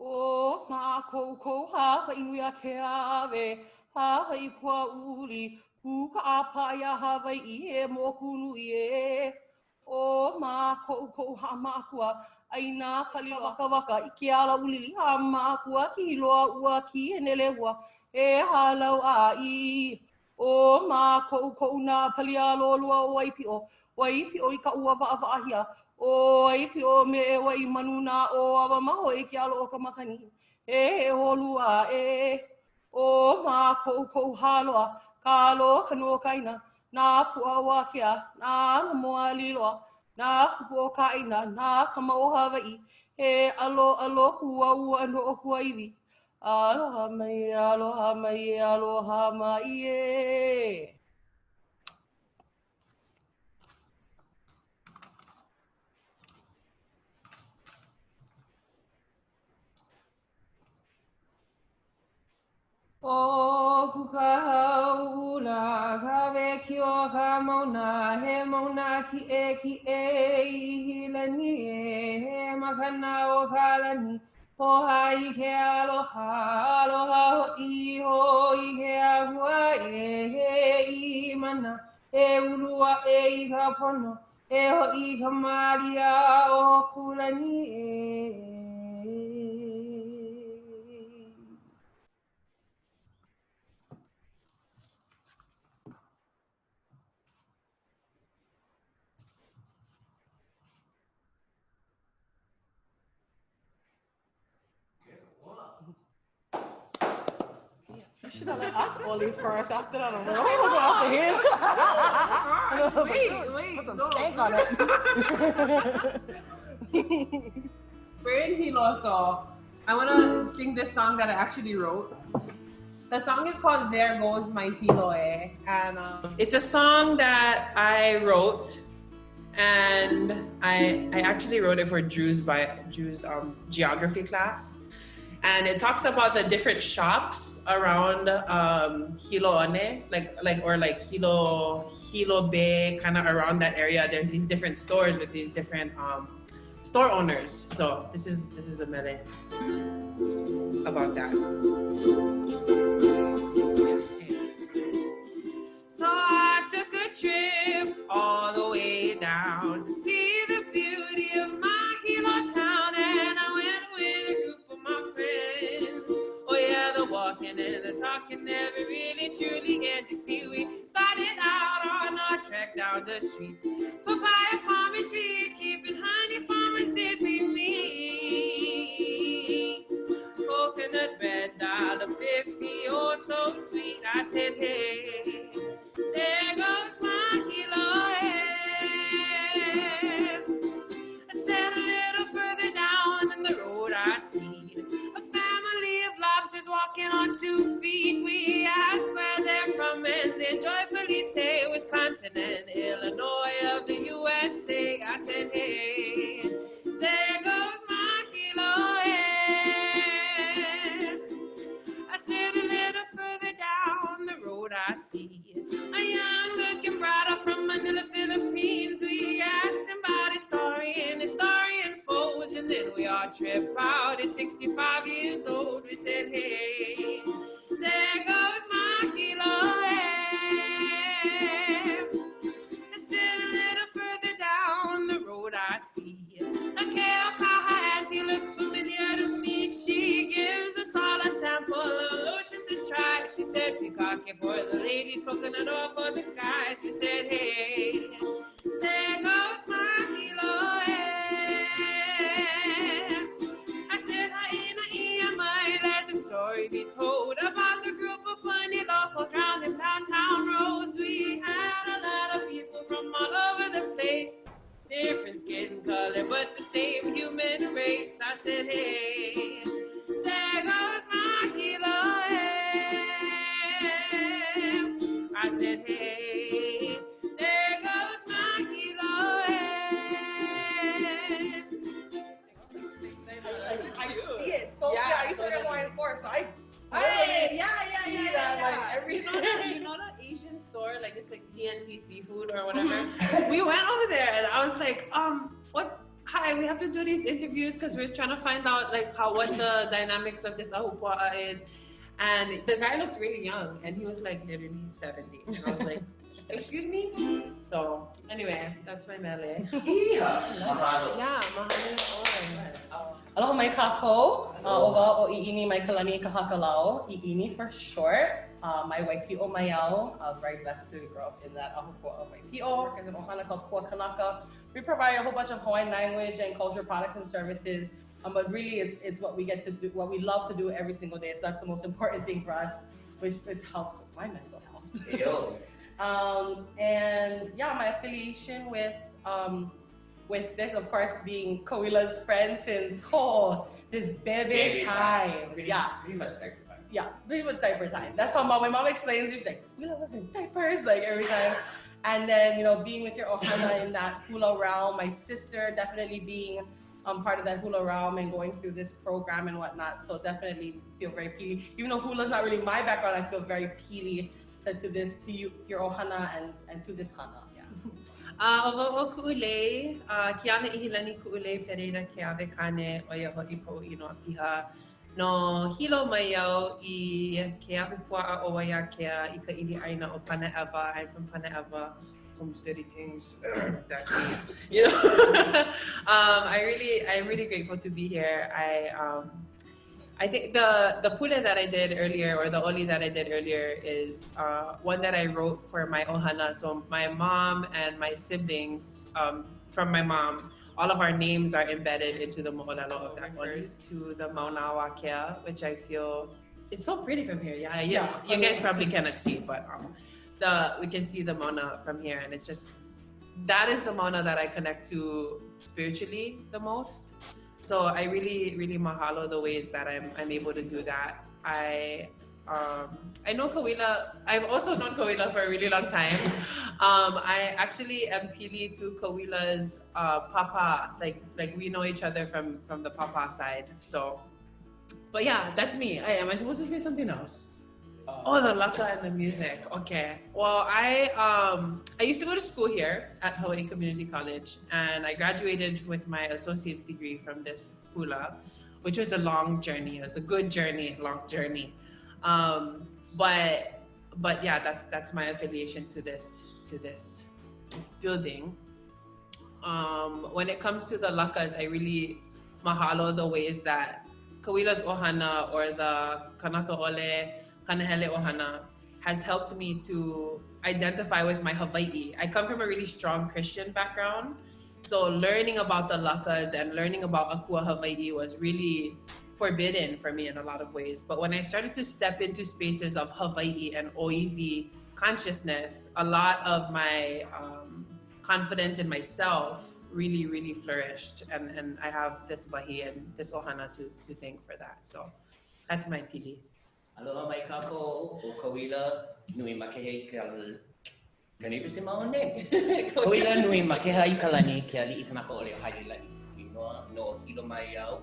O ma ko ha inui a ke ave, ha i kua uli, puka a paia hawa I e mo kunu I e. O ma ko ha makua, aina pali waka I ke ala ulili ha makua ki loa ua ki e nele hua, e halau a I. O ma ko na pali a lolua o waipio I ka ua vaavahia. O ipi o me e wai manuna o awa maho I ke alo o ka makani. E holua e. O ma kou haloa. Ka alo ka no kaina. Nā pua wa kia. Nā moa liloa. Nā kupu o kaina. Nā ka mau Hawaii. E alo hua ua no o kua iwi. Aloha mai, aloha mai, aloha mai e. O kukahau kawe ki o ka mauna, he mauna ki e I hilani e, he makana o ka lani, ho hai ke aloha ho I ke ahua he I mana, e ulua I ka pono, e ho I ka maria o kulani e. You should have let us all leave first. After that, I'm like, oh, wait, put some stank on it. We're in Hilo, so I want to sing this song that I actually wrote. The song is called There Goes My Hilo, and it's a song that I wrote, and I actually wrote it for Drew's geography class. And it talks about the different shops around Hilo'one, like Hilo Bay, kind of around that area. There's these different stores with these different store owners. So this is a mele about that. So I took a trip all the way down to see the beauty of my Hilo town, and I went with a group of my friends. Oh yeah, the walking and the talking never really truly get to see. We started out on our trek down the street. Papaya farmers beekeeping, honey farmers did we meet. Coconut bread, $1.50, oh so sweet. I said, hey, there goes my Hilo. I said a little further down in the road I see a family of lobsters walking on 2 feet. We ask where they're from and they joyfully say Wisconsin and Illinois of the USA. I said, hey, there goes my Hilo. I said a little further down the road I see a young-looking brother from Manila, Philippines. We asked him about his story and his story unfolds, and then we all trip out. He's 65 years old. We said, hey, there goes my Hilo. I said a little further down the road I see a Kahakalau auntie looks familiar to me. She gives us all a sample of lotion to try. She said, peacock for the ladies, coconut oil for the guys. We said, hey, there goes my Hilo. I said, ʻIʻini, let the story be told about the group of funny locals round in downtown roads. We had a lot of people from all over the place. different skin color, but the same human race. I said, hey, there goes my Hilo. I said, hey, there goes my Hilo. I see it. So Yeah, I used to totally. get Hawaiian 4, so I Yeah. like every You know that Asian store, like it's like TNT Seafood or whatever. We went over there and I was like, what? Hi, we have to do these interviews because we're trying to find out like what the dynamics of this ahupua'a is. And the guy looked really young and he was like literally 70. And I was like, excuse me? So anyway, that's my mele. Mahalo. Yeah, mahalo. Aloha mai kākou, ova o ʻIʻini mai kalani Kahakalau, ʻIʻini for short. My Waipio Mayao, very blessed to grow up in that ahupua'a Waipio, because of ohana called Kua Kanaka. We provide a whole bunch of Hawaiian language and culture products and services, but really it's what we get to do, what we love to do every single day. So that's the most important thing for us, which helps with my mental health. And yeah, my affiliation with this, of course, being Kauila's friend since this baby time. Pretty much diaper time. Yeah, pretty much diaper time. That's how my mom explains. She's like, Kauila was in diapers, like every time. And then, being with your ohana in that hula realm, my sister definitely being part of that hula realm and going through this program and whatnot. So definitely feel very pili. Even though hula's not really my background, I feel very pili to you, your ohana and to this hana. O Kuʻulei, Kiana Ihilani Kuʻulei Perreira-Keawekane o ia hoʻi koʻu inoa piha. No Hilo mai au I ke ahupua'a o Waiakea I ka ili aina o Pane'ewa. I'm from Pane'ewa, homesteady things. That's me. I'm really grateful to be here. I think the pule that I did earlier, or the oli that I did earlier, is one that I wrote for my ohana. So my mom and my siblings, from my mom, all of our names are embedded into the mo'olelo of that oli. To the mauna wakea, which I feel, it's so pretty from here. Yeah. You guys probably cannot see, but we can see the mauna from here, and it's just, that is the mauna that I connect to spiritually the most. So I really, really mahalo the ways that I'm able to do that. I know Kauila. I've also known Kauila for a really long time. I actually am pili to Kauila's papa. Like we know each other from the papa side. So, but yeah, that's me. Am I supposed to say something else? The laka and the music. Okay. Well, I used to go to school here at Hawaii Community College, and I graduated with my associate's degree from this hula, which was a long journey. It was a good journey, long journey. But yeah, that's my affiliation to this building. When it comes to the lakas, I really mahalo the ways that Kauila's ohana or the kanaka ole Kanahele ohana has helped me to identify with my Hawaii. I come from a really strong Christian background, so learning about the lakas and learning about Akua Hawaii was really forbidden for me in a lot of ways. But when I started to step into spaces of Hawaii and Oiwi consciousness, a lot of my confidence in myself really, really flourished. And I have this wahi and this ohana to thank for that. So that's my pili. Aloha mai kākou o Kauila nui makehe can you say my own name? Kauila nui makeha I kalani ke ali'i kanaka ole o haililani. Inoa no Hilo mai au.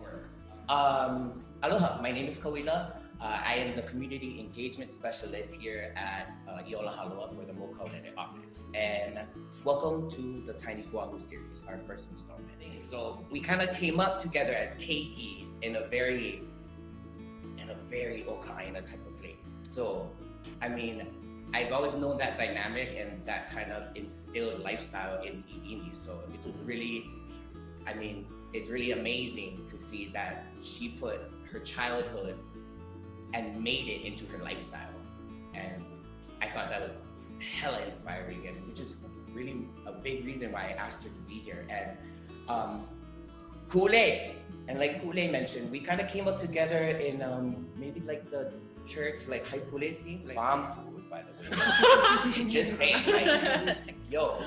Aloha, my name is Kauila. I am the Community Engagement Specialist here at Iola Haloa for the Mokaulele office. And welcome to the Tiny Kuahu series, our first installment. So we kind of came up together as KE in a very Oka'aina type of place. So, I mean, I've always known that dynamic and that kind of instilled lifestyle in ʻIʻini. So it's really amazing to see that she put her childhood and made it into her lifestyle. And I thought that was hella inspiring, and which is really a big reason why I asked her to be here. And Kuʻulei, and like Kuʻulei mentioned, we kind of came up together in maybe like the church, like haipulesi, like bomb food, by the way. Just saying, like, yo,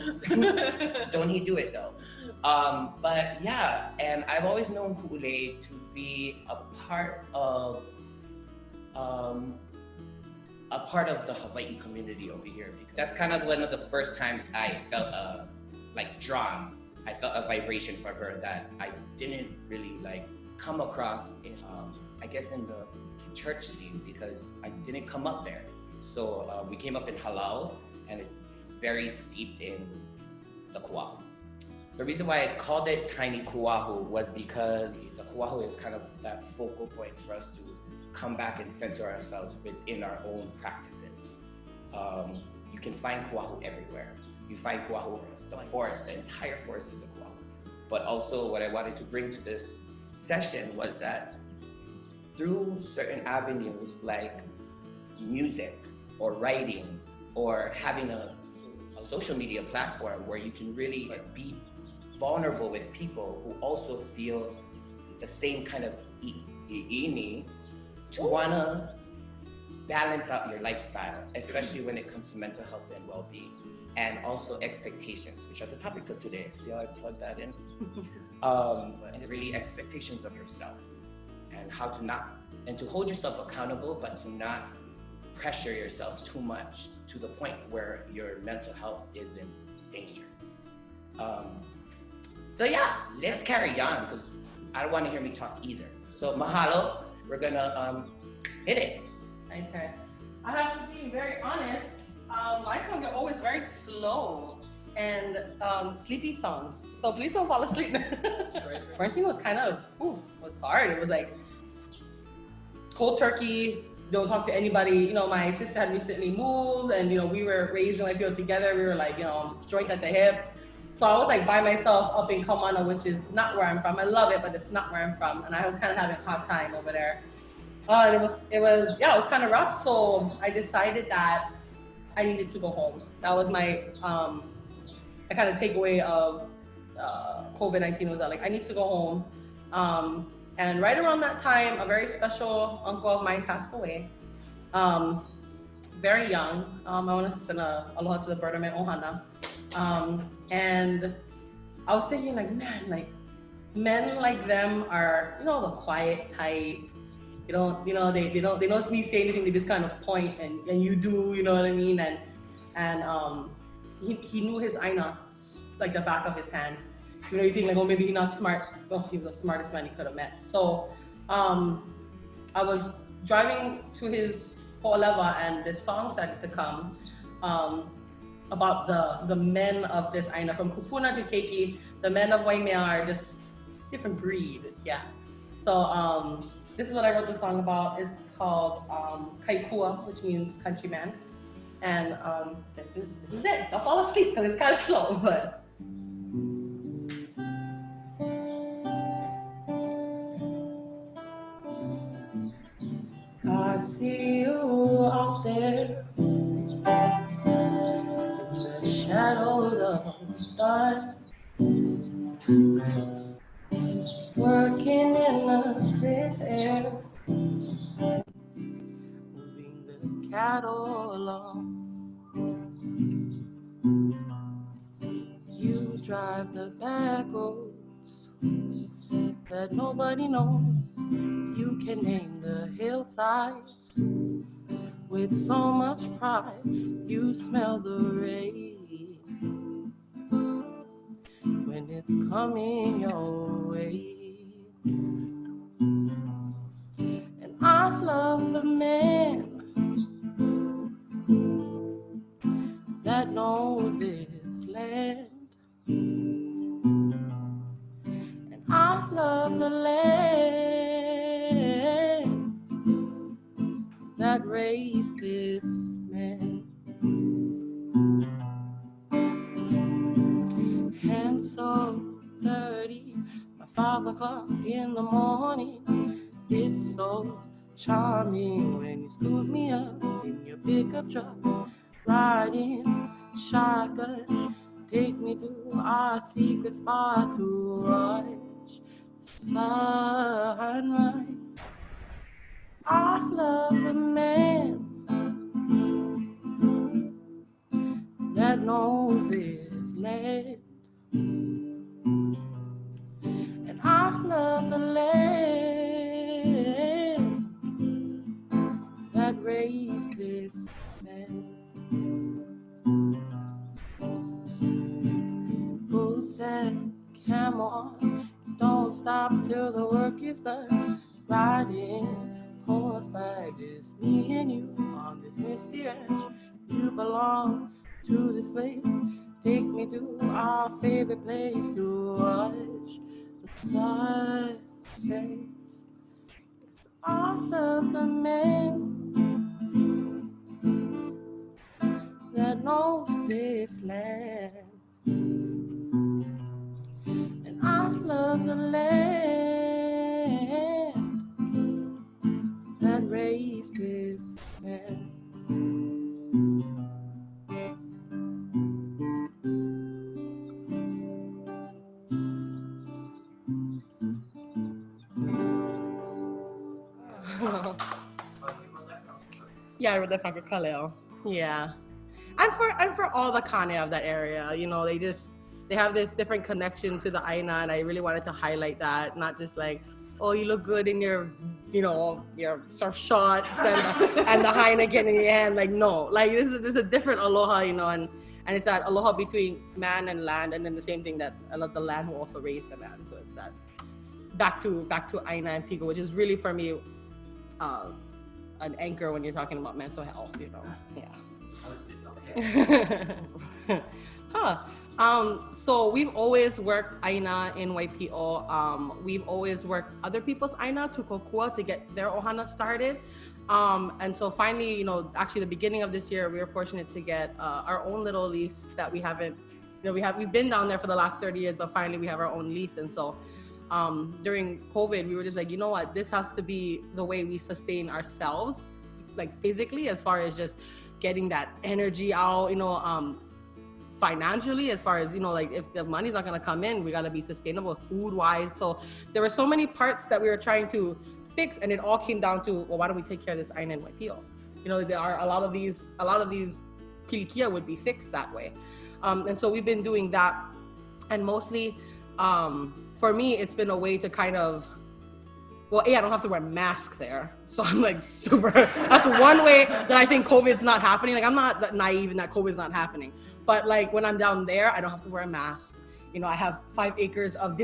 don't he do it though? But yeah, and I've always known Ku'ulei to be a part of the Hawaii community over here. That's kind of one of the first times I felt drawn. I felt a vibration for her that I didn't really come across in I guess in the church scene, because I didn't come up there. So we came up in Halau, and it's very steeped in the Kuahu. The reason why I called it Kaini Kuahu was because the Kuahu is kind of that focal point for us to come back and center ourselves within our own practices. You can find Kuahu everywhere. You find Kuahu, the forest, the entire forest is the Kuahu. But also what I wanted to bring to this session was that through certain avenues like music or writing or having a social media platform where you can really be vulnerable with people who also feel the same kind of ʻIʻini to wanna balance out your lifestyle, especially when it comes to mental health and well-being, and also expectations, which are the topics of today. See how I plugged that in? And really expectations of yourself, and how to to hold yourself accountable, but to not pressure yourself too much to the point where your mental health is in danger. So yeah, let's carry on, because I don't want to hear me talk either. So mahalo, we're gonna hit it. Okay. I have to be very honest. My songs are always very slow and sleepy songs. So please don't fall asleep. Quarantine was kind of was hard. It was like cold turkey. Don't talk to anybody. You know, my sister had recently moved, and we were raising my people together. We were joint at the hip. So I was by myself up in Kaumana, which is not where I'm from. I love it, but it's not where I'm from, and I was kind of having a hard time over there. It was kind of rough. So I decided that I needed to go home. That was my I kind of takeaway of COVID-19 was that I need to go home. And right around that time, a very special uncle of mine passed away. Very young. I want to send a aloha to the bird of my ohana. And I was thinking men like them are, the quiet type. They don't need to say anything. They just kind of point and you do, you know what I mean? And he knew his aina like the back of his hand. You think maybe he's not smart. Oh, he was the smartest man he could have met. So I was driving to his fo'oleva, and this song started to come about the men of this aina, from Kupuna to Keiki. The men of Waimea are just different breed, yeah. So this is what I wrote the song about. It's called Kaikua, which means countryman. And this is it. I'll fall asleep because it's kind of slow, but. I see you out there in the shadows of dawn, working in the crisp air, moving the cattle along. You drive the back roads that nobody knows. You can name the hillsides with so much pride. You smell the rain when it's coming your way. And I love the man that knows this land. And I love the land that raised this man. And so dirty by 5 o'clock in the morning, it's so charming when you scoop me up in your pickup truck, riding shotgun, take me to our secret spot to watch the sunrise. I love the man that knows this land. And the land that raised this man. Boots and camel, don't stop till the work is done. Riding horseback, just me and you on this misty ranch. You belong to this place. Take me to our favorite place to watch the sunset. All of the men that knows this land. And I love the land that raised this man. Yeah, I wrote that for Kahakalau. Yeah. And for all the Kane of that area, you know, they have this different connection to the Aina, and I really wanted to highlight that, not just like, oh, you look good in your, you know, your surf shorts and the Heineken in your hand. Like, no, like this is a different aloha, you know, and it's that aloha between man and land, and then the same thing that I love the land who also raised the man. So it's that back to Aina and Pico, which is really for me an anchor when you're talking about mental health, you know. Yeah. So we've always worked Aina in Waipio. We've always worked other people's Aina to kokua to get their ohana started. And so finally, you know, actually the beginning of this year, we were fortunate to get our own little lease that we haven't, you know, we've been down there for the last 30 years, but finally we have our own lease. And so during COVID, we were just like, you know what, this has to be the way we sustain ourselves, like physically, as far as just getting that energy out, you know, financially, as far as, you know, like if the money's not going to come in, we got to be sustainable food wise. So there were so many parts that we were trying to fix, and it all came down to, well, why don't we take care of this Aina and Waipio? You know, there are a lot of these pilikia would be fixed that way. And so we've been doing that, and mostly for me, it's been a way to kind of, well, I don't have to wear a mask there. So I'm like that's one way that I think COVID's not happening. Like, I'm not that naive in that COVID's not happening. But like when I'm down there, I don't have to wear a mask. You know, I have 5 acres of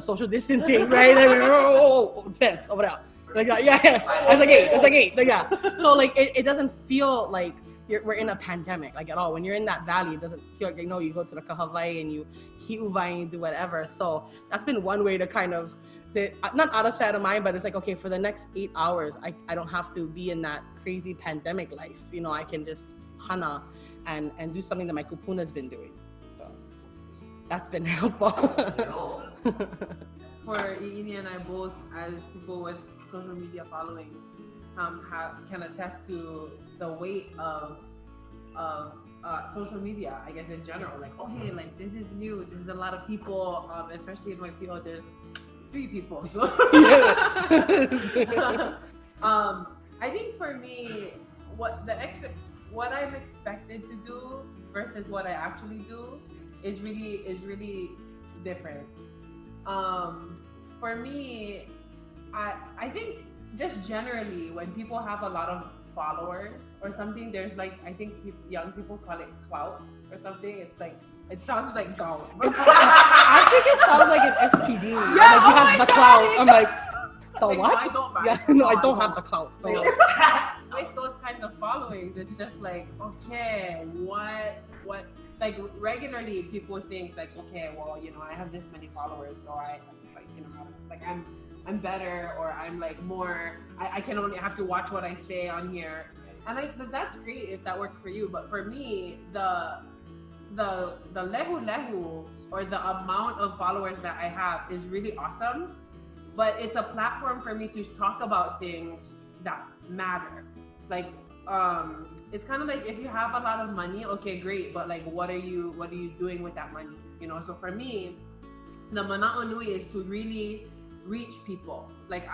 social distancing, right? It's fence over there. Like, yeah. It's like 8. Like, yeah. So like, it doesn't feel like we're in a pandemic, like at all. When you're in that valley, it doesn't feel like, you know, you go to the Kahawai and you hi'uwai and you do whatever. So that's been one way to kind of say, not out of sight of mind, but it's like, okay, for the next 8 hours, I don't have to be in that crazy pandemic life. You know, I can just hana and do something that my kupuna's been doing. So that's been helpful. For ʻIʻini and I both, as people with social media followings, can attest to the weight of social media, I guess, in general. Like, okay, like this is new. This is a lot of people, especially in Waipio, there's 3 people. So I think for me, what I'm expected to do versus what I actually do is really different. For me, I think just generally when people have a lot of followers or something, there's like, I think young people call it clout or something. It's like, it sounds like gout. I think it sounds like an STD. Yeah, like you have the clout. I'm like, the like, what? I don't I don't have the clout. With those kinds of followings, it's just like, okay, what? Like regularly, people think like, okay, well, you know, I have this many followers, so I, like, you know, like I'm better, or I'm like more. I can only have to watch what I say on here, and that's great if that works for you. But for me, the lehu or the amount of followers that I have is really awesome. But it's a platform for me to talk about things that matter. Like, it's kind of like if you have a lot of money, okay, great, but like, what are you doing with that money? You know, so for me, the mana'o nui is to really reach people. Like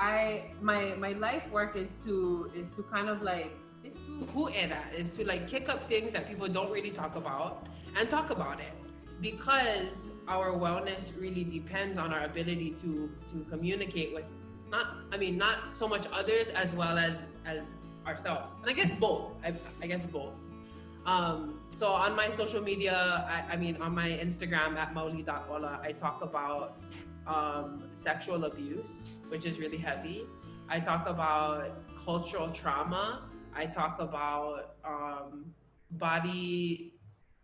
my life work is to kind of like, is to hu'era, is to like kick up things that people don't really talk about and talk about it. because our wellness really depends on our ability to communicate with not so much others as well as ourselves. And I guess both. I guess both. So on my social media, on my Instagram at mauli.ola, I talk about sexual abuse, which is really heavy. I talk about cultural trauma. I talk about body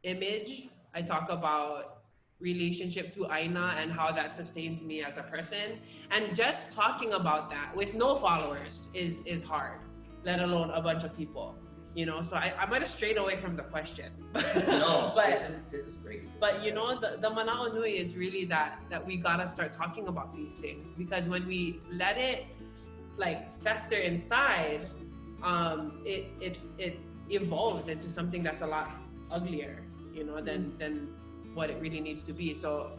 image. I talk about relationship to Aina and how that sustains me as a person. And just talking about that with no followers is hard, let alone a bunch of people. You know, so I might have strayed away from the question. No, but this is great. But you know, the mana'o nui is really that we gotta start talking about these things, because when we let it like fester inside, it evolves into something that's a lot uglier, you know, than what it really needs to be. So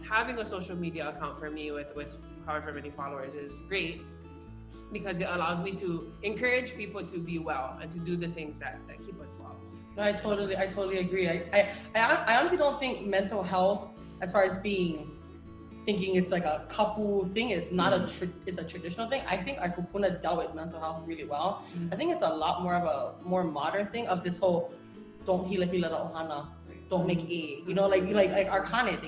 having a social media account for me with however many followers is great, because it allows me to encourage people to be well and to do the things that keep us well. No, I totally agree. I honestly don't think mental health, as far as thinking it's like a couple thing, is not it's a traditional thing. I think our kupuna dealt with mental health really well. I think it's a lot more of a more modern thing of this whole don't hila ohana, don't make A. You know, like our kane,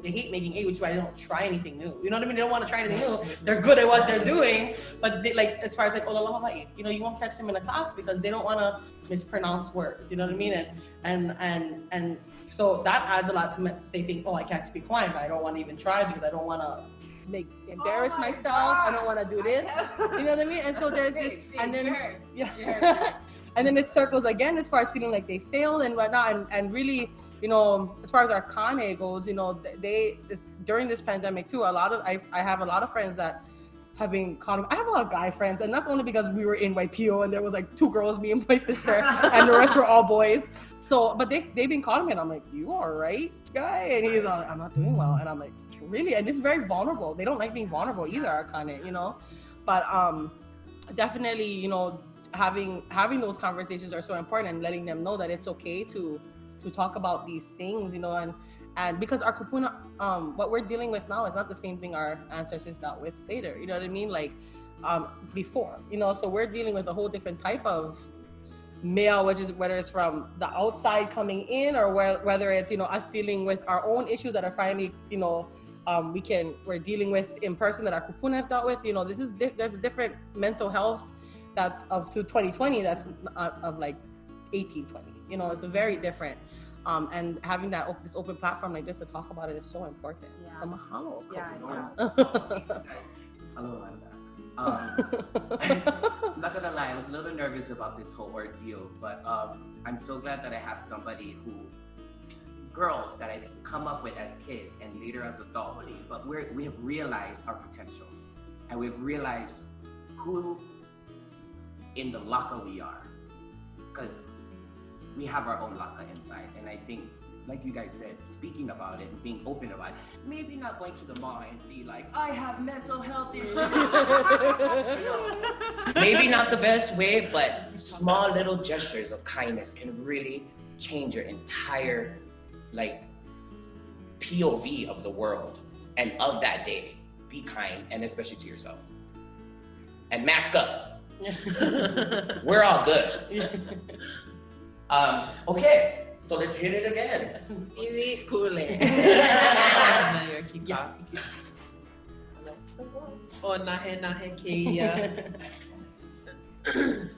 they hate making A, which is why they don't try anything new. You know what I mean? They don't want to try anything new. They're good at what they're doing, but they, like, as far as like aloha Hawaii, you know, you won't catch them in a class because they don't want to mispronounce words. You know what I mean? And so that adds a lot to they think, oh, I can't speak Hawaiian, but I don't want to even try because I don't want to embarrass myself. I don't want to do this. You know what I mean? And so there's this, and then and then it circles again as far as feeling like they failed and whatnot, and really, you know, as far as our kane goes, you know, during this pandemic too, I have a lot of friends that have been calling. I have a lot of guy friends, and that's only because we were in YPO and there was like 2 girls, me and my sister, and the rest were all boys. So, but they've been calling me, and I'm like, "You all right, guy?" And he's like, "I'm not doing well," and I'm like, "Really?" And it's very vulnerable. They don't like being vulnerable either, our kane, you know. But definitely, you know, having those conversations are so important, and letting them know that it's okay to talk about these things, you know, and because our kupuna, what we're dealing with now is not the same thing our ancestors dealt with later, you know what I mean, like before, you know. So we're dealing with a whole different type of male, which is whether it's from the outside coming in, or whether it's, you know, us dealing with our own issues that are finally, you know, we're dealing with in person that our kupuna have dealt with. You know, there's a different mental health that's of to 2020 that's of like 1820. You know, it's a very different. And having this open platform like this to talk about it is so important. Yeah. So mahalo. Yeah. Hello, not gonna lie, I was a little nervous about this whole ordeal, but I'm so glad that I have somebody girls that I come up with as kids and later as adults, but we have realized our potential, and we've realized who in the laka we are, because we have our own laka inside. And I think, like you guys said, speaking about it and being open about it, maybe not going to the mall and be like, I have mental health issues. You know, maybe not the best way, but small little gestures of kindness can really change your entire like POV of the world and of that day. Be kind, and especially to yourself. And mask up. We're all good. Okay. So let's hit it again. ʻIʻini pule. O nahe keia. Let me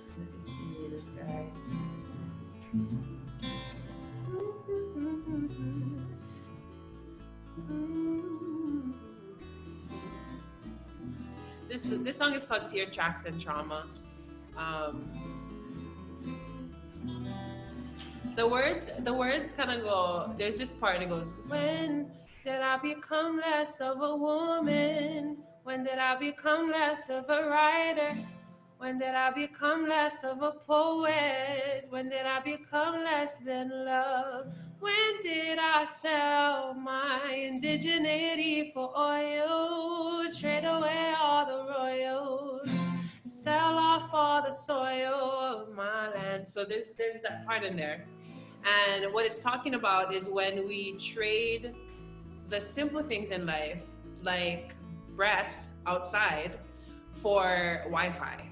see this guy. This song is called Tear Tracks and Trauma. The words kind of go, there's this part that goes, when did I become less of a woman? When did I become less of a writer? When did I become less of a poet? When did I become less than love? When did I sell my indigeneity for oil? Trade away all the royals, sell off all the soil of my land. So there's that part in there. And what it's talking about is when we trade the simple things in life, like breath outside, for Wi-Fi.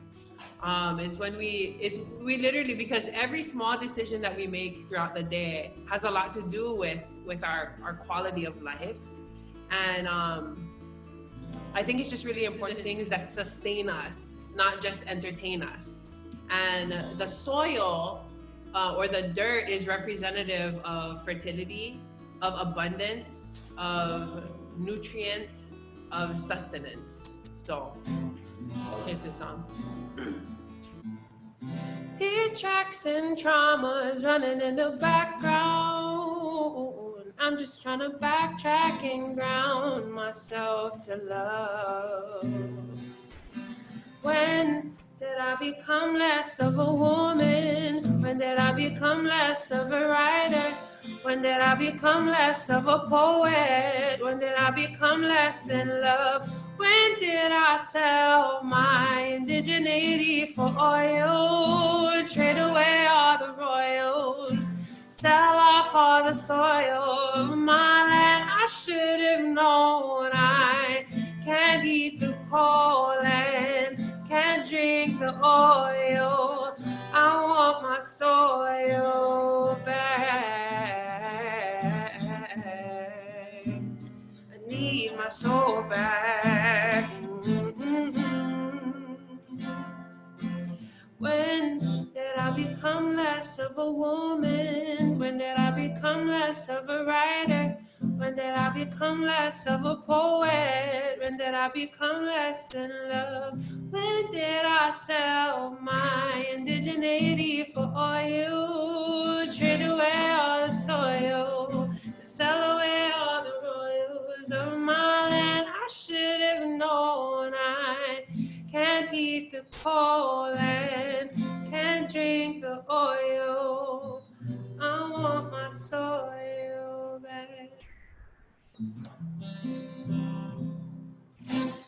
It's when we literally, because every small decision that we make throughout the day has a lot to do with our quality of life. And I think it's just really important, things that sustain us, not just entertain us. And the soil or the dirt is representative of fertility, of abundance, of nutrient, of sustenance. So here's the song. Tear tracks and traumas running in the background. I'm just trying to backtrack and ground myself to love. When did I become less of a woman? When did I become less of a writer? When did I become less of a poet? When did I become less than love? When did I sell my indigeneity for oil? Trade away all the royals, sell off all the soil of my land. I should have known I can't eat the coal and can't drink the oil. I want my soil back. I need my soul back. When did I become less of a woman? When did I become less of a writer? When did I become less of a poet? When did I become less than love? When did I sell my indigeneity for oil? Trade away all the soil, sell away all the royals of my land. I should have known I can't eat the coal and can't drink the oil. I want my soil back.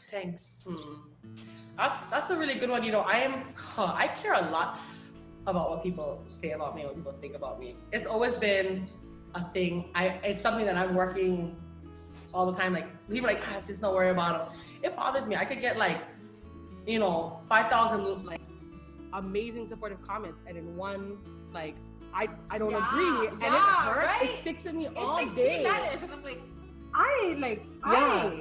Thanks. That's a really good one. You know, I care a lot about what people say about me, what people think about me. It's always been a thing. It's something that I'm working all the time. Like people are like, it's just no worry about them. It bothers me. I could get like, 5,000 like amazing supportive comments, and in one like I don't agree, and it hurts. Right? It sticks in me all day. And I'm like,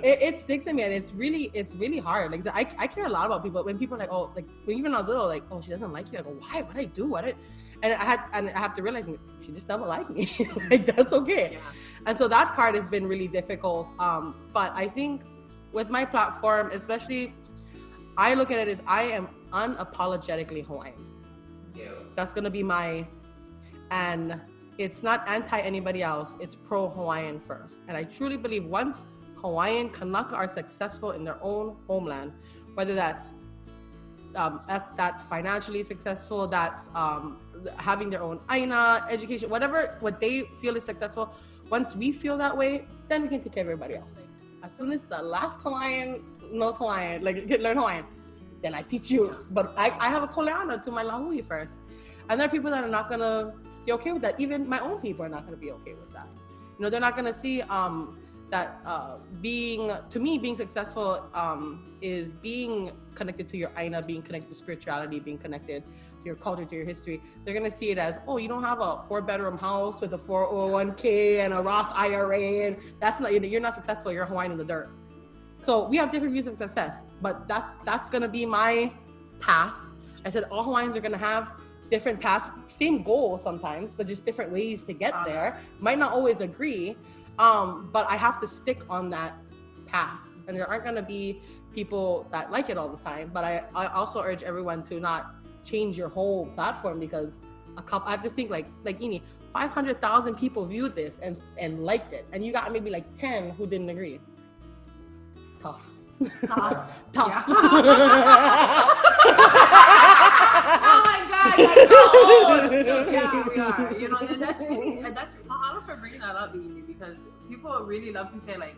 it sticks in me, and it's really hard. Like I care a lot about people. When people are like, oh, like when even I was little, like, oh, she doesn't like you. I go, why? What did I do? And I have to realize she just doesn't like me. Like that's okay. Yeah. And so that part has been really difficult. But I think with my platform, especially, I look at it as I am unapologetically Hawaiian. Yeah. That's gonna be and it's not anti anybody else, it's pro Hawaiian first. And I truly believe once Hawaiian Kanaka are successful in their own homeland, whether that's financially successful, that's having their own aina, education, what they feel is successful, once we feel that way, then we can take care of everybody else. As soon as the last Hawaiian knows Hawaiian, like learn Hawaiian, then I teach you. But I have a koleana to my lahui first. And there are people that are not gonna be okay with that. Even my own people are not gonna be okay with that. They're not gonna see that being successful is being connected to your aina, being connected to spirituality, being connected to your culture, to your history. They're gonna see it as, oh, you don't have a 4-bedroom house with a 401k and a Roth IRA, and that's not, you're not successful. You're Hawaiian in the dirt. So we have different views of success, but that's gonna be my path. I said all Hawaiians are gonna have different paths, same goal sometimes, but just different ways to get there. Might not always agree, but I have to stick on that path. And there aren't gonna be people that like it all the time, but I also urge everyone to not change your whole platform because I have to think like ʻIʻini, 500,000 people viewed this and liked it, and you got maybe like 10 who didn't agree. Tough. Tough. Yeah. Oh my God, that's so old. Yeah, we are. And that's I love for bringing that up, ʻIʻini, because people really love to say like,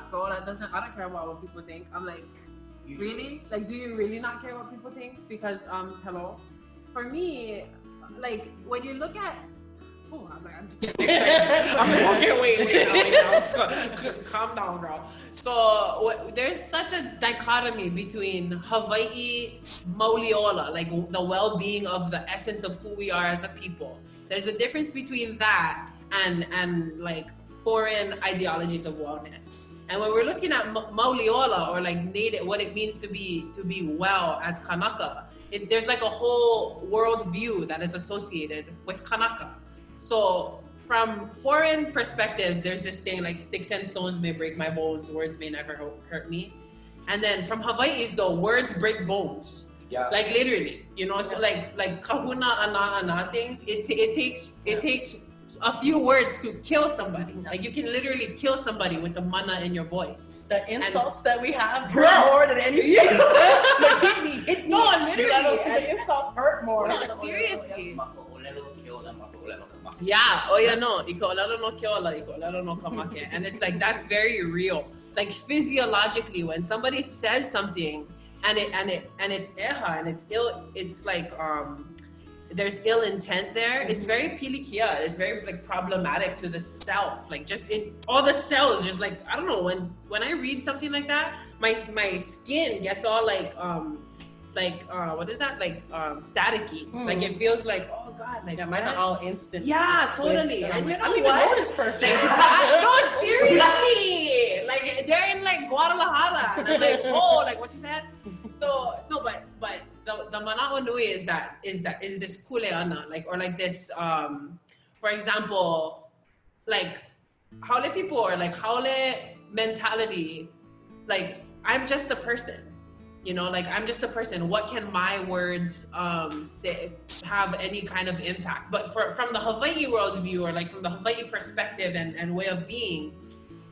so I don't care about what people think. I'm like, really? Like, do you really not care what people think? Because hello, for me, like when you look at oh, I'm just getting excited. I'm like, okay, wait now. So, calm down, girl. So there's such a dichotomy between Hawaii Mauliola, like the well-being of the essence of who we are as a people. There's a difference between that and like foreign ideologies of wellness. And when we're looking at Mauliola, or like native, what it means to be well as Kanaka, there's like a whole worldview that is associated with Kanaka. So from foreign perspectives, there's this thing like sticks and stones may break my bones, words may never hurt me. And then from Hawaii's though, words break bones. Yeah. Like literally, you know, so like kahuna ana things, it takes a few words to kill somebody. Like you can literally kill somebody with the mana in your voice. The insults that we have hurt more than anything. Like, hit me. No, literally. The insults hurt more. No, seriously. Yeah. Yeah. Oh yeah, no. Iko olelo no keola, iko olelo no kamake. And it's like that's very real. Like physiologically, when somebody says something and it's eha and it's ill, it's like there's ill intent there. It's very pilikia. It's very like problematic to the self. Like just in all the cells, just like I don't know. When I read something like that, my skin gets all like what is that? Like staticky. Like it feels like oh god. Like mine are all instant. Yeah, totally. And you know I don't even know this person. No, seriously. Like they're in like Guadalajara, and I'm like, oh, like what you said. So no, but the manawa nui is this kuleana, like or like this for example, like haole people or like haole mentality, like I'm just a person. You know, like I'm just a person. What can my words say have any kind of impact? But from the Hawaii worldview or like from the Hawaii perspective and way of being,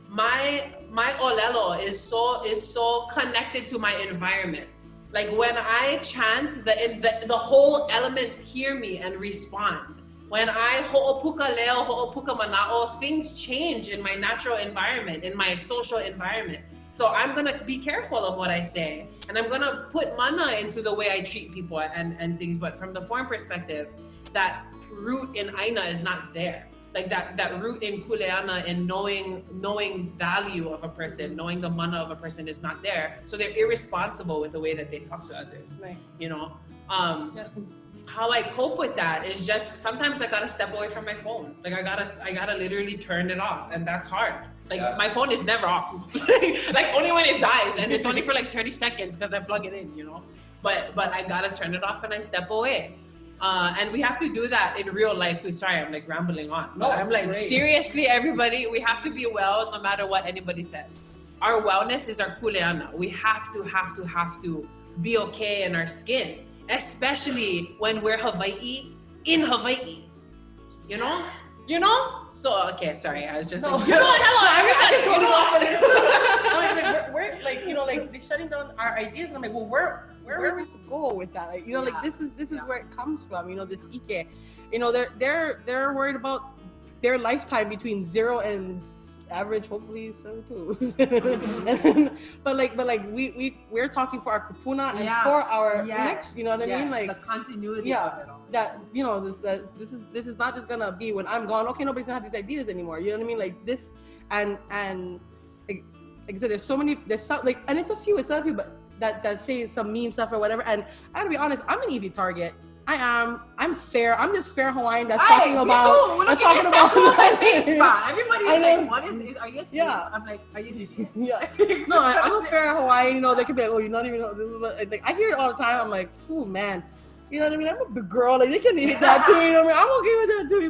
my olelo is so connected to my environment. Like when I chant, the whole elements hear me and respond. When I ho'opuka leo, ho'opuka mana'o, things change in my natural environment, in my social environment. So I'm gonna be careful of what I say, and I'm gonna put mana into the way I treat people and things. But from the foreign perspective, that root in aina is not there. Like that root in kuleana and knowing value of a person, knowing the mana of a person is not there. So they're irresponsible with the way that they talk to others. Right. You know, how I cope with that is just sometimes I gotta step away from my phone. Like I gotta literally turn it off, and that's hard. Like my phone is never off. Like only when it dies, and it's only for like 30 seconds because I plug it in, you know. But I gotta turn it off and I step away. And we have to do that in real life too. Sorry, I'm like rambling on. No, I'm like, seriously, everybody, we have to be well no matter what anybody says. Our wellness is our kuleana. We have to be okay in our skin, especially when we're Hawaii in Hawaii. You know? So okay, sorry, I was just like, everybody, we're like, you know, like they're shutting down our ideas, and I'm like, well, where are we supposed to go with that? Like, you know, like this is where it comes from. You know, this ike. You know, they're worried about their lifetime between 0 and average, hopefully 72. but like we're talking for our kupuna and for our next. You know what I mean? Like the continuity of it all. That you know this is not just gonna be when I'm gone. Okay, nobody's gonna have these ideas anymore. You know what I mean? Like this and like I said, there's some like, and it's not a few, but that say some mean stuff or whatever. And I gotta be honest, I'm an easy target. I'm fair. I'm this fair Hawaiian that's talking about. Everybody's like, what is this? Are you asleep? Yeah. I'm like, are you sleeping? Yeah. No, I'm a fair Hawaiian. You know, they could be like, oh, you're not even. Like I hear it all the time. I'm like, oh man, you know what I mean? I'm a big girl. Like they can eat that too. You know what I mean? I'm okay with that too.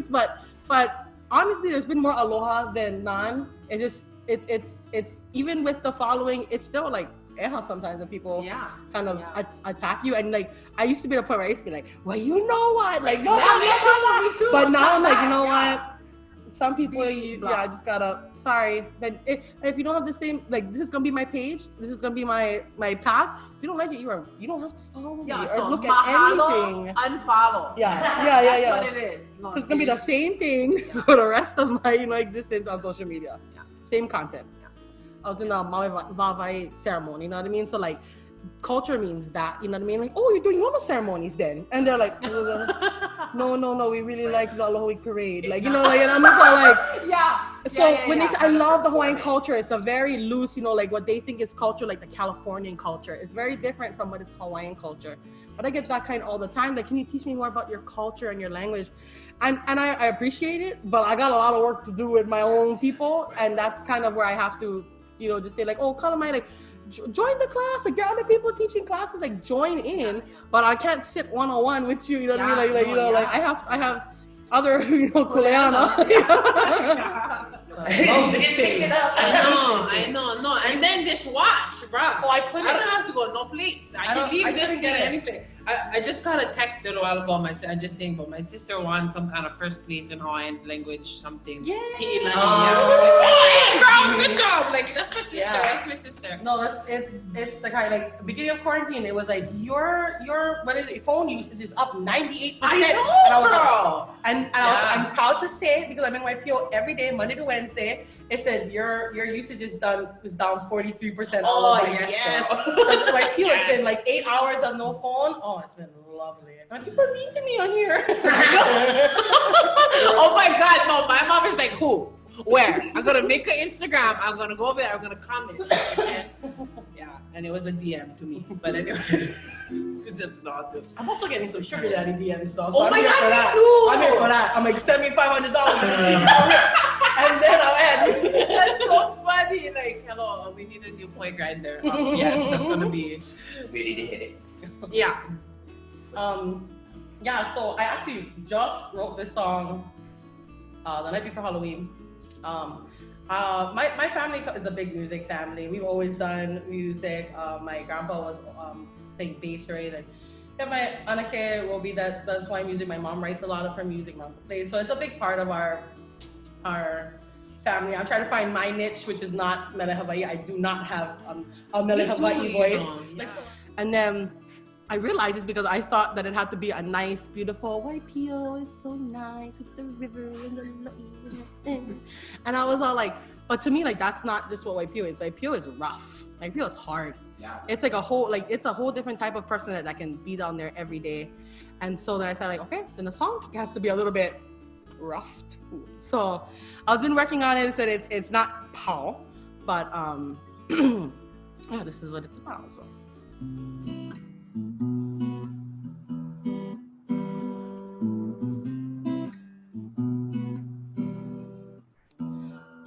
But honestly, there's been more aloha than none. It's even with the following, it's still like. Sometimes when people kind of attack you, and like I used to be at a point where I used to be like, well, you know what, like no, but now I'm like, you know what, some people I just gotta sorry. But if you don't have the same, like this is gonna be my page, this is gonna be my path. If you don't like it, you don't have to follow me or look at anything. Unfollow. That's what it is. No, it's gonna be the same thing for the rest of my existence on social media. Same content. I was in the Maui Vavai ceremony, you know what I mean? So like, culture means that, you know what I mean? Like, oh, you're doing Lono ceremonies then. And they're like, no, we really like the Aloha Week parade. Like, you know, like, and I'm just all like, when they say, I love the Hawaiian culture, it's a very loose, you know, like what they think is culture, like the Californian culture. It's very different from what is Hawaiian culture. But I get that kind all the time. Like, can you teach me more about your culture and your language? And I appreciate it, but I got a lot of work to do with my own people. And that's kind of where I have to, you know, just say like, oh, Kalamai, like, join the class. Like, there are other people teaching classes, like, join in. But I can't sit one-on-one with you, you know what I mean? Like, you know, like, I have other, you know, Kuleana. Pick it up. I know. No. And then this watch, bro. Oh, I couldn't. I don't have to go no place. I can leave this and get anything. I just got a text a while ago. I'm just saying, but my sister won some kind of first place in Hawaiian language, something. Yeah. ʻIʻini. Oh, hey, girl, good job. Like, that's my sister. Yeah. That's my sister. No, it's the kind of like beginning of quarantine. It was like your what is it? Phone usage is up 98%. I know, girl. I'm proud to say, because I'm in YPO every day, Monday to Wednesday. It said your usage is down 43%. Oh, yes. YPO has been like 8 hours of no phone. Oh, it's been lovely. And people are mean to me on here. Oh my God, no, my mom is like, who? Where? I'm gonna make an Instagram. I'm gonna go over there. I'm gonna comment. And it was a DM to me. But anyway, it does not do. I'm also getting some sugar daddy DMs though. So Oh my God, me too. I'm here for that. I'm like, send me $500 and then I'll add you. That's so funny. Like, hello, we need a new point grinder. Yes, that's gonna be Ready to hit it. Yeah. So I actually just wrote this song the night before Halloween. My family is a big music family. We've always done music. My grandpa was playing bass, right? And my anake will be that does Hawaiian music. My mom writes a lot of her music. My uncle plays, so it's a big part of our family. I'm trying to find my niche, which is not Mele Hawaii. I do not have a Mele Hawaii voice. And then I realized it's because I thought that it had to be a nice, beautiful YPO is so nice with the river and the lake. And I was all like, but to me, like, that's not just what YPO is. YPO is rough. YPO is hard. Yeah. It's like it's a whole different type of person that can be down there every day. And so then I said, like, okay, then the song has to be a little bit rough too. So I've been working on it. I said it's not pow, but yeah, this is what it's about. So.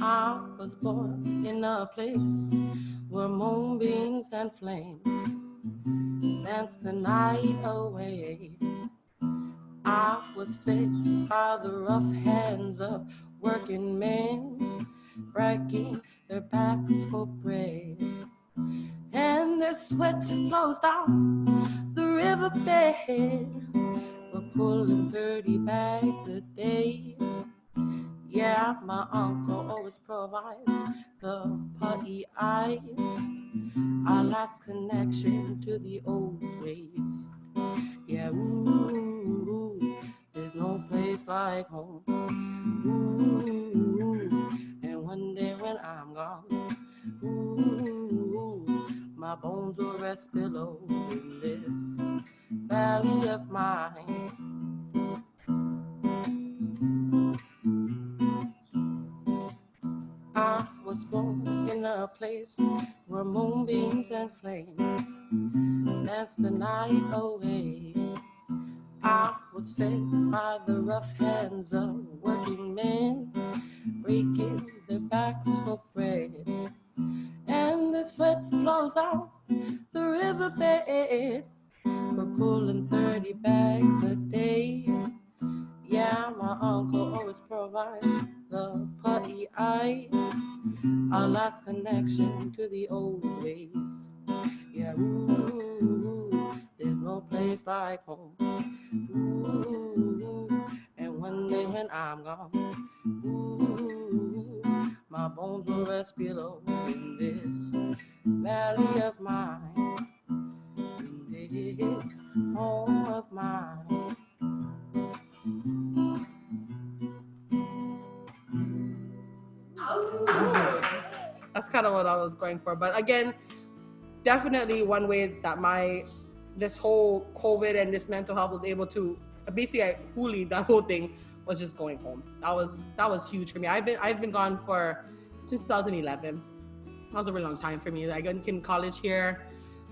I was born in a place where moonbeams and flames dance the night away. I was fed by the rough hands of working men, breaking their backs for bread. And their sweat flows down the riverbed. We're pulling 30 bags a day. Yeah, my uncle always provides the pa'i'ai, our last connection to the old ways. Yeah, ooh, there's no place like home. Ooh, and one day when I'm gone, ooh, my bones will rest below in this valley of mine. I was born in a place where moonbeams and flames dance the night away. I was fed by the rough hands of working men, breaking their backs for bread. And the sweat flows down the riverbed. We're pulling 30 bags a day. Yeah, my uncle always provides the pa'i'ai, our last connection to the old ways. Yeah, ooh, there's no place like home. Ooh, and one day when I'm gone, ooh, my bones will rest below in this valley of mine, in this home of mine. That's kind of what I was going for. But again, definitely one way that this whole COVID and this mental health was able to basically huli that whole thing was just going home. That was huge for me. I've been gone since 2011. That was a really long time for me. I got in college here,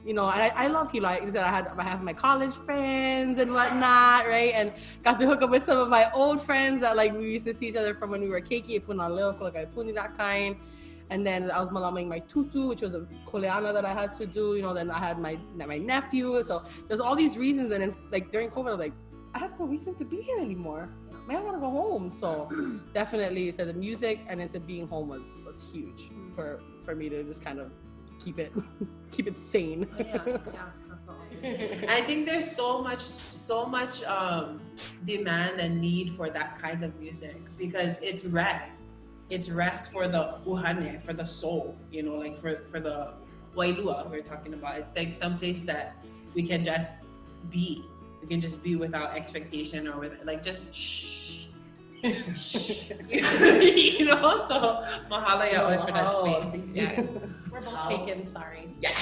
and I love Hilo. Like I said, I have my college friends and whatnot, right? And got to hook up with some of my old friends that like we used to see each other from when we were keiki, punaleo, kolakaiapuni, that kind. And then I was malaming my tutu, which was a koleana that I had to do. Then I had my nephew. So there's all these reasons. And then like during COVID, I was like, I have no reason to be here anymore. I want to go home. So definitely, so the music and into being home was huge for me to just kind of keep it sane. I think there's so much demand and need for that kind of music because it's rest. It's rest for the uhane, for the soul, like for the wailua we're talking about. It's like some place that we can just be. We can just be without expectation or with like just shh. So mahalo yaoi for that space. Yeah. We're both taken, sorry. Yeah.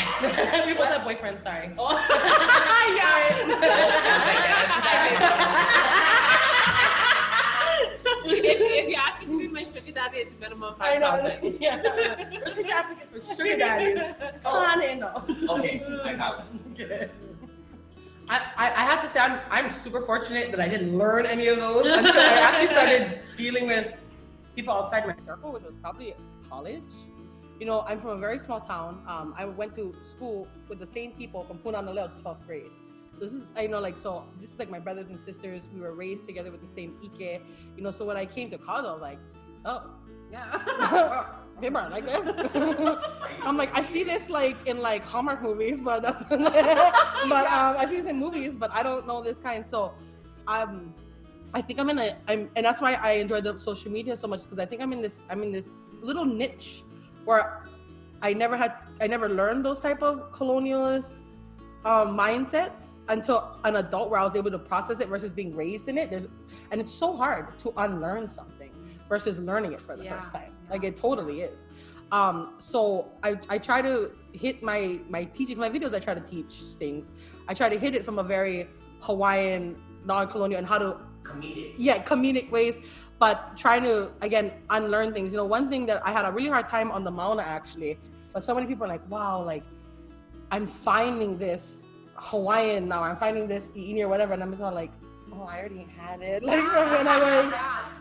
We both have boyfriends, sorry. Oh. If you ask me to be my sugar daddy, it's minimum 5,000. Yeah. We're taking applicants for sugar daddies. Okay, I got it. I have to say I'm super fortunate that I didn't learn any of those until I actually started dealing with people outside my circle, which was probably college. I'm from a very small town. I went to school with the same people from Punanaleo to 12th grade. So this is, this is like my brothers and sisters. We were raised together with the same ike. So when I came to college, I was like, oh, yeah. People are like this. I'm like, I see this like in like Hallmark movies, but that's I see this in movies, but I don't know this kind. So I think and that's why I enjoy the social media so much, because I think I'm in this little niche where I never learned those type of colonialist mindsets until an adult, where I was able to process it versus being raised in it. And it's so hard to unlearn something versus learning it for the first time. Like it totally is. So I try to hit my teaching, my videos, I try to teach things. I try to hit it from a very Hawaiian, non-colonial, and how to comedic ways, but trying to, again, unlearn things. One thing that I had a really hard time on the Mauna actually, but so many people are like, wow, like I'm finding this Hawaiian now, I'm finding this ʻIʻini or whatever, and I'm just all like, oh, I already had it. Like when I was,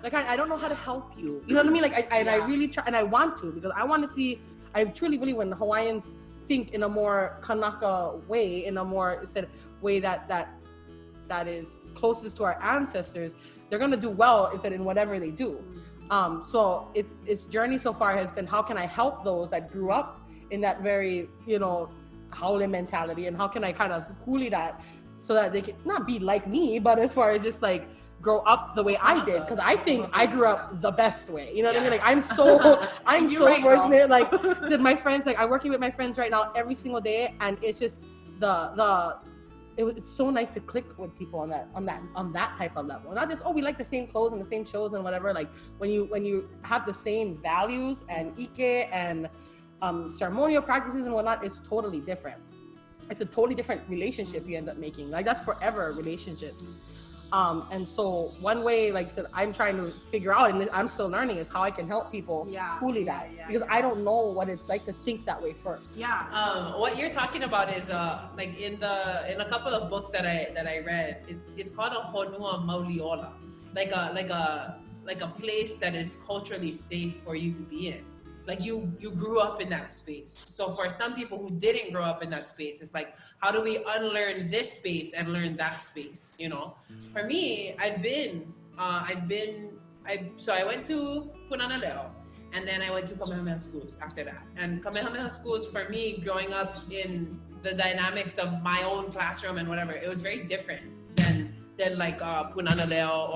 like I don't know how to help you. You know what I mean? Like I really try, and I want to, because I want to see. I truly believe when Hawaiians think in a more Kanaka way, in a more way that is closest to our ancestors, they're gonna do well in whatever they do. So its journey so far has been, how can I help those that grew up in that very haole mentality, and how can I kind of huli that, so that they can not be like me, but as far as just like grow up the way I did, because I think I grew up the best way. You know what I mean? Like I'm so fortunate. Like that my friends, like I'm working with my friends right now every single day, and it's just it's so nice to click with people on that type of level. Not just, we like the same clothes and the same shows and whatever. Like when you have the same values and ike and ceremonial practices and whatnot, it's totally different. It's a totally different relationship you end up making. Like that's forever relationships. And so one way, like I said, I'm trying to figure out, and I'm still learning, is how I can help people huli that. Because I don't know what it's like to think that way first. Yeah. What you're talking about is like in a couple of books that I read, it's called a honua mauliola, like a place that is culturally safe for you to be in. Like you grew up in that space. So for some people who didn't grow up in that space, it's like, how do we unlearn this space and learn that space? For me, I went to Punanaleo, and then I went to Kamehameha schools after that. And Kamehameha schools, for me, growing up in the dynamics of my own classroom and whatever, it was very different than like Punanaleo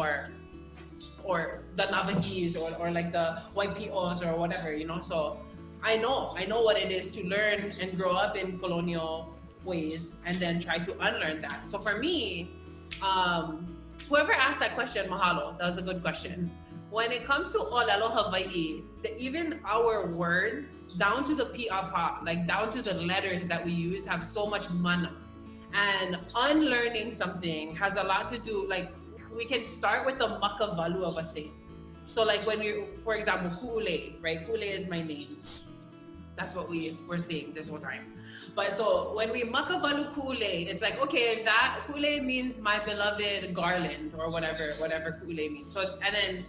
or the Navajis or like the Waipi'os or whatever, So I know what it is to learn and grow up in colonial ways and then try to unlearn that. So for me, whoever asked that question, mahalo, that was a good question. when it comes to Olelo Hawaii, even our words, down to the pi'apa, like down to the letters that we use, have so much mana. And unlearning something has a lot to do, like, we can start with the makavalu of a thing. So like when you, for example, Ku'ulei, right? Ku'ulei is my name. That's what we're saying this whole time. But so when we makavalu Ku'ulei, it's like, okay, that Ku'ulei means my beloved garland or whatever Ku'ulei means. So, and then,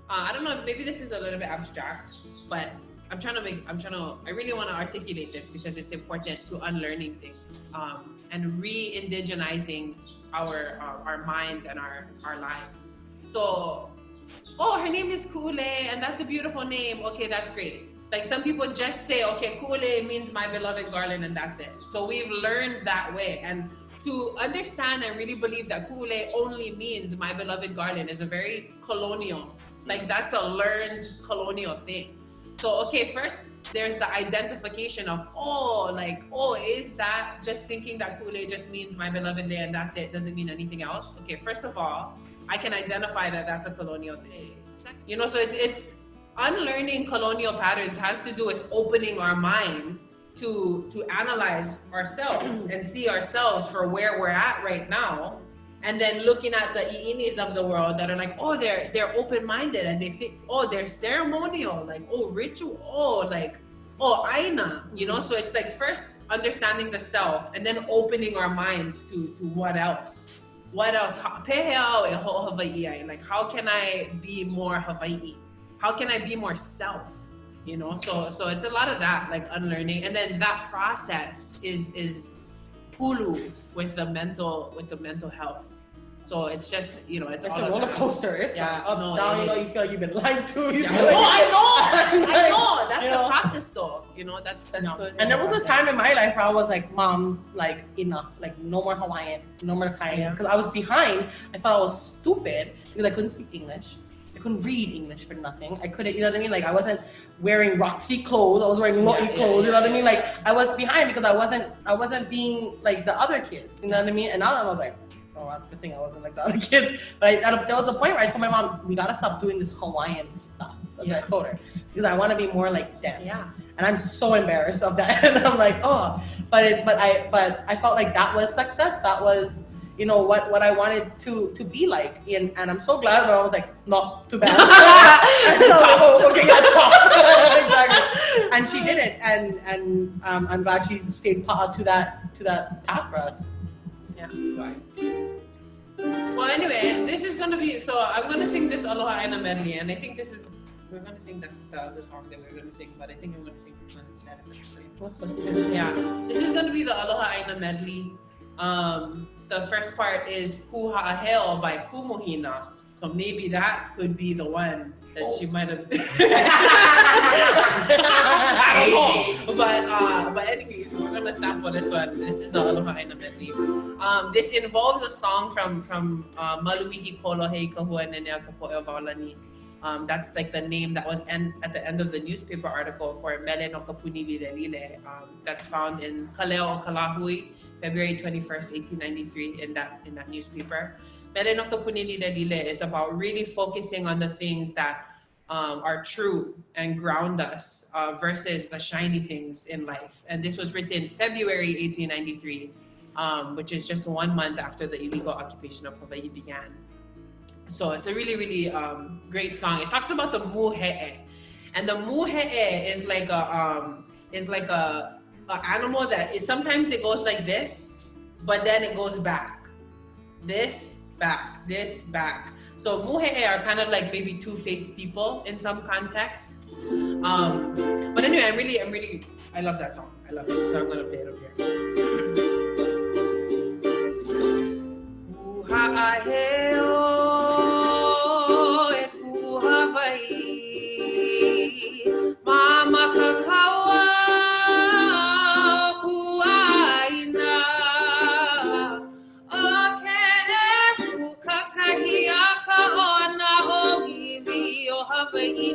I don't know, maybe this is a little bit abstract, but I really want to articulate this because it's important to unlearning things and re-indigenizing our minds and our lives. So, oh, her name is Ku'ulei and that's a beautiful name. Okay, that's great. Like some people just say, okay, Ku'ulei means my beloved garland and that's it. So we've learned that way. And to understand and really believe that Ku'ulei only means my beloved garland is a very colonial, like that's a learned colonial thing. So, okay, first there's the identification of, is that just thinking that Ku'ulei just means my beloved day and that's it, doesn't mean anything else? Okay, first of all, I can identify that that's a colonial thing. You know, so it's unlearning colonial patterns has to do with opening our mind to analyze ourselves and see ourselves for where we're at right now. And then looking at the ʻIʻinis of the world that are like, oh, they're open-minded and they think, oh, they're ceremonial, like, oh, ritual, oh, like, oh, aina, you know? So it's like first understanding the self and then opening our minds to what else? What else? Like, how can I be more Hawaii? How can I be more self? You know, so it's a lot of that, like unlearning. And then that process is pulu with the mental health. So it's just, you know, it's all a roller coaster. It's yeah, like up, down, you know, you feel like you've been lied to. Yeah. I know. That's the process though. You know, that's no. the And there was process. a time in my life where I was like, Mom, like enough, like no more Hawaiian, no more Kainan. Because I was behind. I thought I was stupid because I couldn't speak English. I couldn't read English for nothing. I couldn't, you know what I mean? Like I wasn't wearing Roxy clothes. I was wearing Lo'i clothes. You know what I mean? Like I was behind because I wasn't being like the other kids. You know what I mean? And now I was like, oh, that's a good thing I wasn't like the other kids. But there was a point where I told my mom, we gotta stop doing this Hawaiian stuff. That's what I told her because I want to be more like them. Yeah. And I'm so embarrassed of that. And I'm like, oh, but I felt like that was success. That was, you know, what I wanted to be like, and I'm so glad that I was like, not too bad. Okay, that's tough. Exactly. And she did it, and I'm glad she stayed to that path for us. Yeah. Right. Well, anyway, this is gonna be so. I'm gonna sing this Aloha Medley, and I think we're gonna sing the other song that we're gonna sing, but I think I'm gonna sing this one instead. Yeah, this is gonna be the Aloha Medley. The first part is Kuha'aheo by Kumuhina. So maybe that could be the one that she might have. I don't know. But anyways, we're gonna sample this one. This is the Aloha Medley. This involves a song from Maluihi Kolohei Kahua Nenea Kapo'e Waolani. That's like the name that was at the end of the newspaper article for Mele no Kapuni Lilelile. That's found in Kaleo Kalahui, February 21st, 1893, in that newspaper. Mele no Kapuni Lilelile is about really focusing on the things that are true and ground us versus the shiny things in life. And this was written February 1893, which is just 1 month after the illegal occupation of Hawaii began. So it's a really, really great song. It talks about the muhe'e, and the muhe'e is like a animal that sometimes it goes like this, but then it goes back, this back, this back. So muhe'e are kind of like maybe two-faced people in some contexts. But anyway, I love that song. I love it. So I'm gonna play it over here. Mama kakawa kuaina okay kukakahia kaona ohivi o Hawaii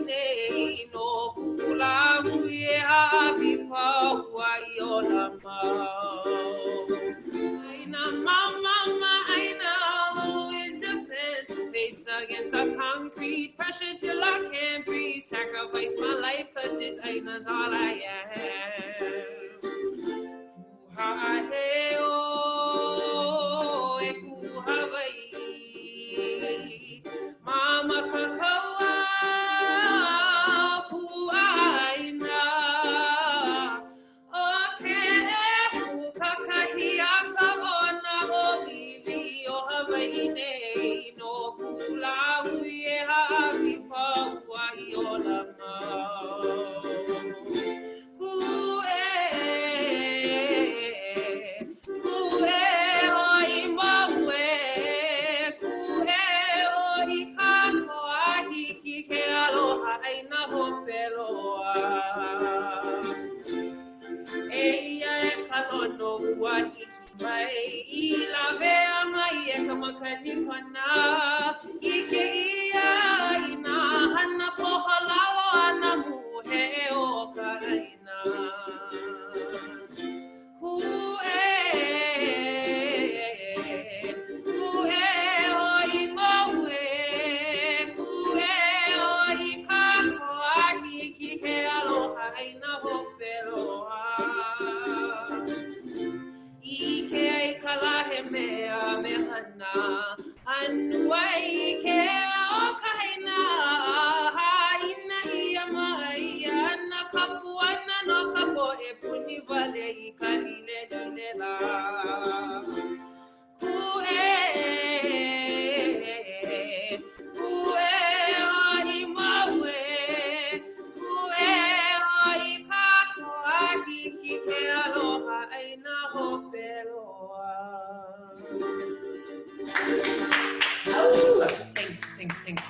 no kulamu ye avipa wa iolama aina mama aina always defend to face against the concrete pressure I can't breathe, sacrifice my life, cause this aina's all I am. Ha'aheo e ku Hawaii, mama kakaua pu aina, o ke e pu kakahiaka o na oiwi o Hawaii nei, no kulau e hapi paua I o lama.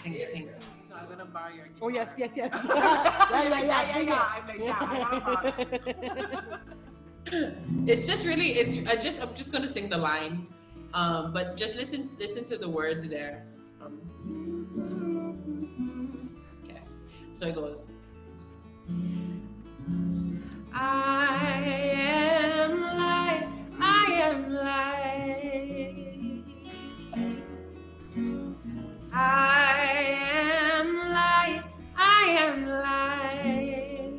Thanks. I'm gonna borrow your guitar. Oh yes. Yeah. I'm like, yeah. I gotta borrow. It's just really, I'm just gonna sing the line, but just listen to the words there. Okay, so it goes. I am light. I am light. I am light. I am light.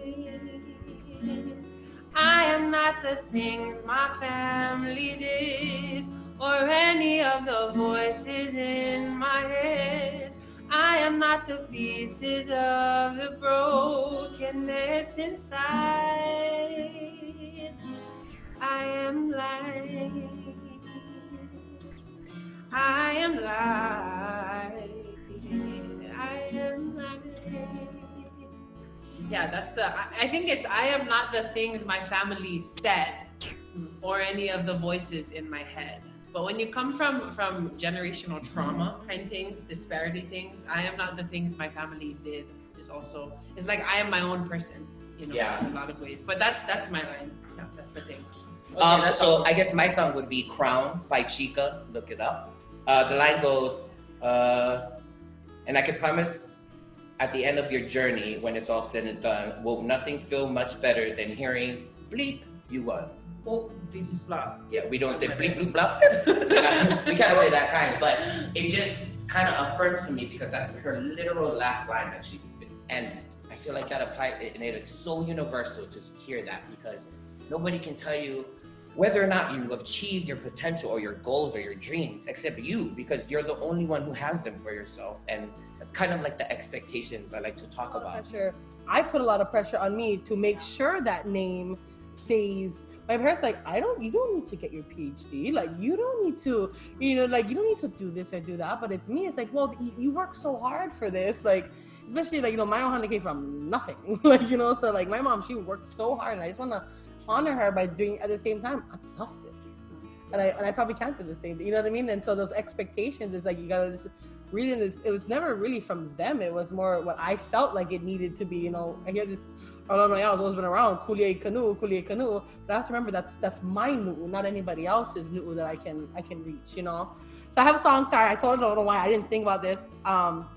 I am not the things my family did, or any of the voices in my head. I am not the pieces of the brokenness inside. I am light. I am light. I am light. Yeah, that's I think it's I am not the things my family said or any of the voices in my head. But when you come from generational trauma kind things, disparity things, I am not the things my family did it's like I am my own person, in a lot of ways. But that's my line. Yeah, that's the thing. Okay, so I guess my song would be Crown by Chica. Look it up. The line goes, and I can promise at the end of your journey, when it's all said and done, will nothing feel much better than hearing bleep, you won. Oh, bleep, blah. Yeah, we don't say bleep, bloop, blah. We can't say that kind, but it just kind of affirms to me because that's her literal last line that she spit. And I feel like that applies, and it's so universal to hear that because nobody can tell you whether or not you achieved your potential or your goals or your dreams, except you, because you're the only one who has them for yourself. And that's kind of like the expectations I like to talk about. Pressure. I put a lot of pressure on me to make sure that name stays. My parents like, you don't need to get your PhD. Like, you don't need to, you don't need to do this or do that. But it's me. It's like, well, you work so hard for this. Like, especially like, my ohana came from nothing. So like my mom, she worked so hard, and I just want to honor her by doing at the same time. I'm exhausted, and I probably can't do the same thing. You know what I mean? And so those expectations is like you gotta just really. It was never really from them. It was more what I felt like it needed to be. I hear this. Oh no, I've always been around Kuʻulei Kanu, but I have to remember that's my nu'u, not anybody else's nu'u that I can reach. So I have a song. Sorry, I totally don't know why I didn't think about this.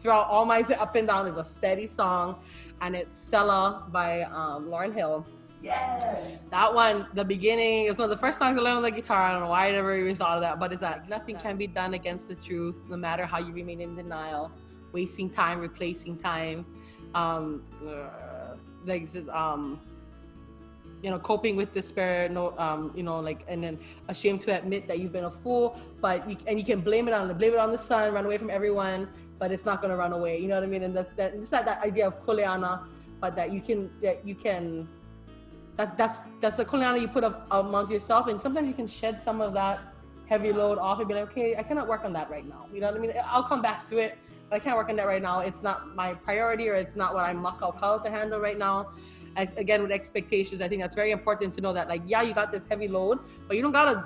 Throughout all my up and down, there's a steady song, and it's Sella by Lauryn Hill. Yes. That one, the beginning, it's one of the first songs I learned on the guitar. I don't know why I never even thought of that, but it's that nothing can be done against the truth, no matter how you remain in denial. wasting time, replacing time, coping with despair, and then ashamed to admit that you've been a fool, but you can blame it on the sun, run away from everyone, but it's not going to run away. You know what I mean? And it's not that idea of kuleana, but that's the kuleana you put up amongst yourself, and sometimes you can shed some of that heavy load off and be like, okay, I cannot work on that right now. You know what I mean? I'll come back to it, but I can't work on that right now. It's not my priority, or it's not what I'm makau to handle right now. Again, with expectations, I think that's very important to know that, like, yeah, you got this heavy load, but you don't gotta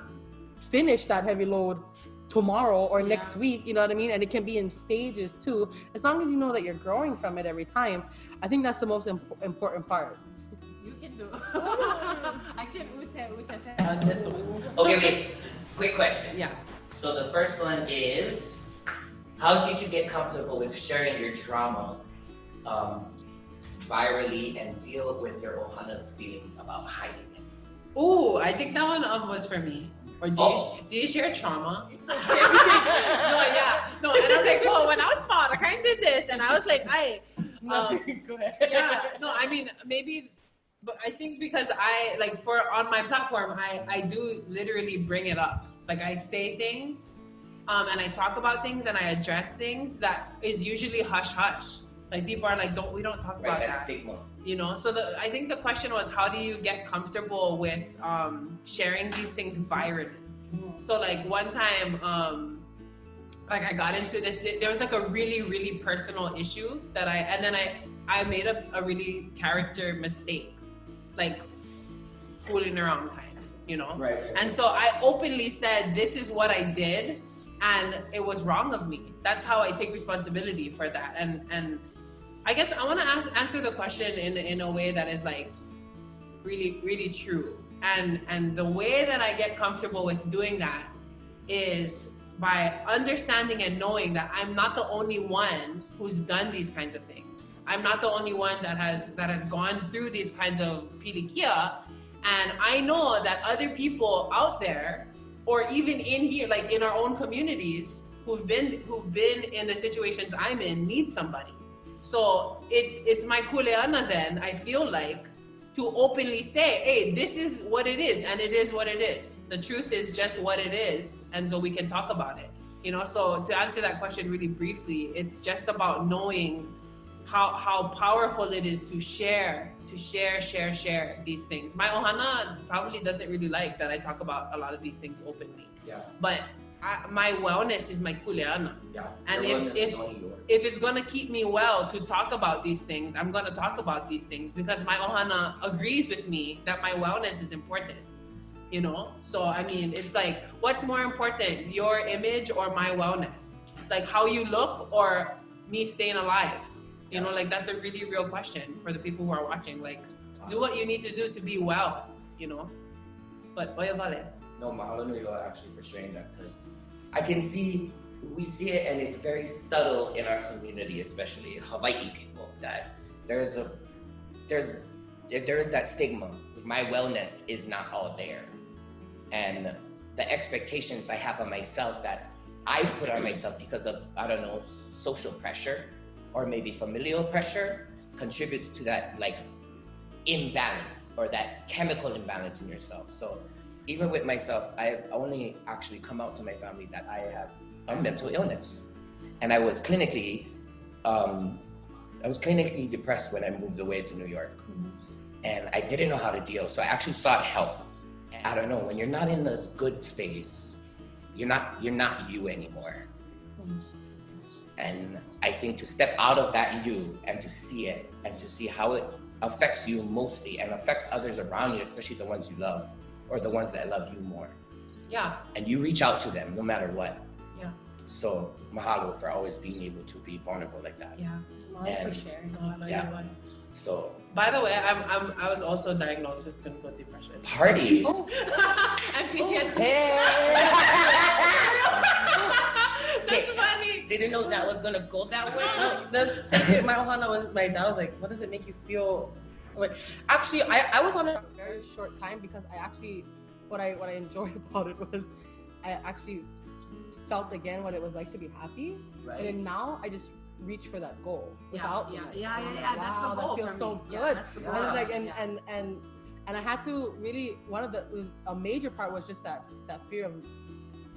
finish that heavy load tomorrow or next week. You know what I mean? And it can be in stages too. As long as you know that you're growing from it every time, I think that's the most important part. You can do. I can on this one. Okay, wait. Quick question. Yeah. So the first one is, how did you get comfortable with sharing your trauma virally and deal with your ohana's feelings about hiding it? Ooh, I think that one was for me. Or do you share trauma? No, and I'm like, well, when I was small, I kind of did this, and I was like, go ahead. Yeah, no, I mean, maybe, but I think because on my platform, I do literally bring it up. Like, I say things, and I talk about things, and I address things that is usually hush hush. Like, people are like, we don't talk about that. Stigma. You know, so I think the question was, how do you get comfortable with sharing these things virally? So like one time, I got into this, there was like a really, really personal issue that I made a really character mistake, like fooling around kind of, you know? Right. And so I openly said, this is what I did, and it was wrong of me. That's how I take responsibility for that. And I guess I want to answer the question in a way that is like really, really true. And the way that I get comfortable with doing that is by understanding and knowing that I'm not the only one who's done these kinds of things. I'm not the only one that has gone through these kinds of pilikia. And I know that other people out there, or even in here, like in our own communities, who've been in the situations I'm in, need somebody. So it's my kuleana then, I feel like, to openly say, hey, this is what it is, and it is what it is. The truth is just what it is, and so we can talk about it. You know, so to answer that question really briefly, it's just about knowing how powerful it is to share these things. My ohana probably doesn't really like that I talk about a lot of these things openly. Yeah. But my wellness is my kuleana. Yeah. And if it's gonna keep me well to talk about these things, I'm gonna talk about these things because my ohana agrees with me that my wellness is important. You know? So I mean, it's like, what's more important, your image or my wellness? Like how you look or me staying alive? You know, like that's a really real question for the people who are watching. Like, do what you need to do to be well, you know? But oya vale. No, mahalo nui loa actually for sharing that, because we see it, and it's very subtle in our community, especially Hawaii people, that there is that stigma. My wellness is not all there, and the expectations I have on myself that I put on myself because of, I don't know, social pressure or maybe familial pressure contributes to that like imbalance or that chemical imbalance in yourself. So even with myself, I've only actually come out to my family that I have a mental illness, and I was clinically depressed when I moved away to New York, and I didn't know how to deal. So I actually sought help. I don't know, when you're not in the good space, you're not you anymore. And I think to step out of that you and to see it and to see how it affects you mostly and affects others around you, especially the ones you love or the ones that love you more. Yeah. And you reach out to them no matter what. Yeah. So mahalo for always being able to be vulnerable like that. Yeah. And, for sharing. So. By the way, I was also diagnosed with clinical depression. Party. Oh. And PTSD. That's funny. Didn't know that was gonna go that way. No, that's my ohana was my dad was like, what does it make you feel? Like, actually, I was on it for a very short time because I actually what I enjoyed about it was I actually felt again what it was like to be happy. Right. And then now I just reach for that goal Yeah, without yeah. That's the wow, goal that feels for so me. good. Yeah, that's the goal. And it's like Yeah. and I had to really a major part was just that fear of,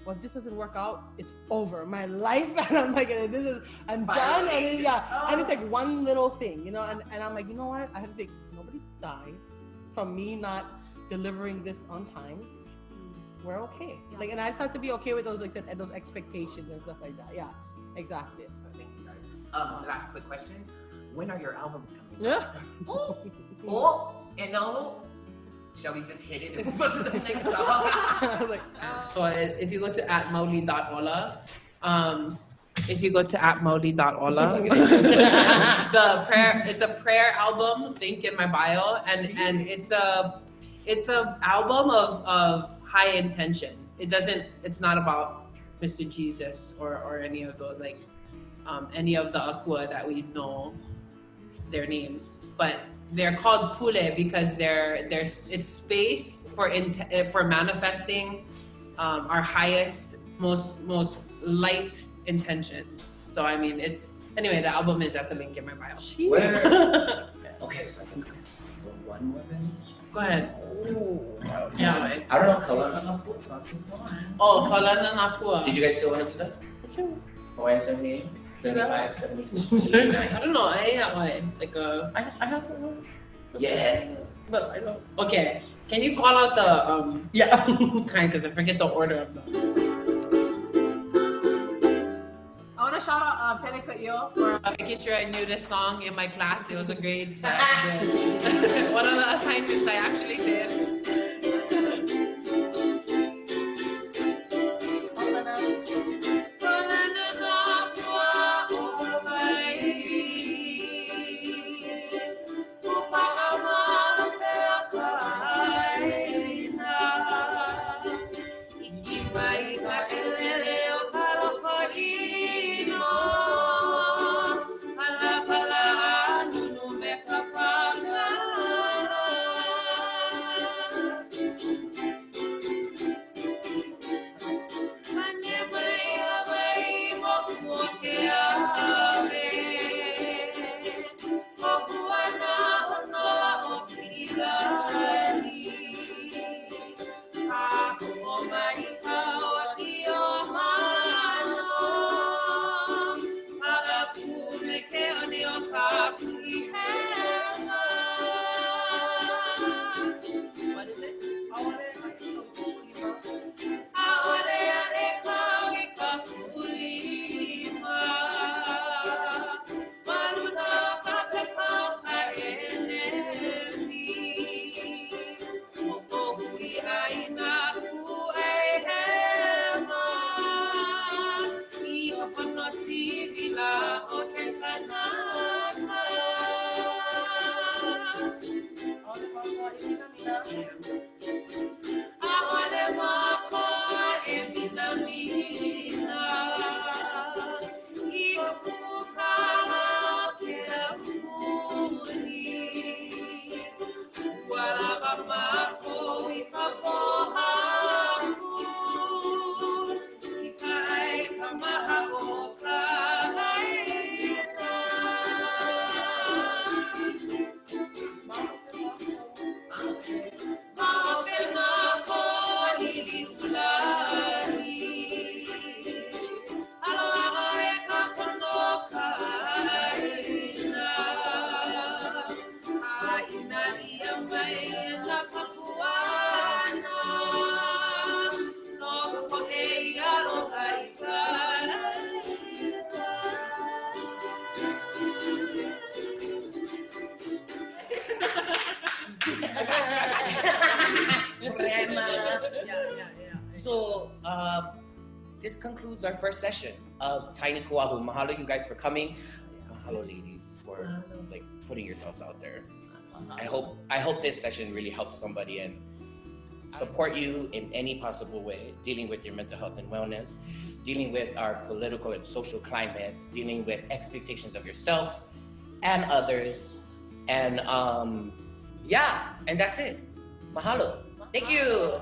well, if this doesn't work out, it's over my life. And I'm like, I'm done. And and it's like one little thing, you know. And I'm like, you know what? I have to think, nobody died from me not delivering this on time. We're okay. Yeah. Like, and I just have to be okay with those, like, those expectations and stuff like that. Yeah, exactly. Thank you guys. Last quick question. When are your albums coming? Yeah. And now, shall we just hit it and move on to the next song? I was like, So if you go to @mauli.ola, if you go to @mauli.ola, the prayer, it's a prayer album, link in my bio, and it's a album of high intention. It's not about Mr. Jesus or any of those, like any of the akua that we know their names, but they're called pule because it's space for manifesting our highest, most light intentions. So I mean, anyway, the album is at the link in my bio. Where? Okay, so I think so one more then. Go ahead. Yeah, right. I don't know, Kalana Napua, not too far. Oh, Kalana Napua. Did you guys still want to do that? Hawaiian 78? 75, 76, 79? I don't know. I have one. Yes! But I don't. Okay. Can you call out the yeah. kind, because I forget the order of them. I want to shout out Pelika Yo for making sure I knew this song in my class. It was a grade that I did. One of the assignments I actually did. So, this concludes our first session of Tiny Kuahu. Mahalo, you guys, for coming. Mahalo, ladies, for like putting yourselves out there. I hope this session really helps somebody and support you in any possible way, dealing with your mental health and wellness, dealing with our political and social climate, dealing with expectations of yourself and others. And yeah, and that's it. Mahalo. Thank you.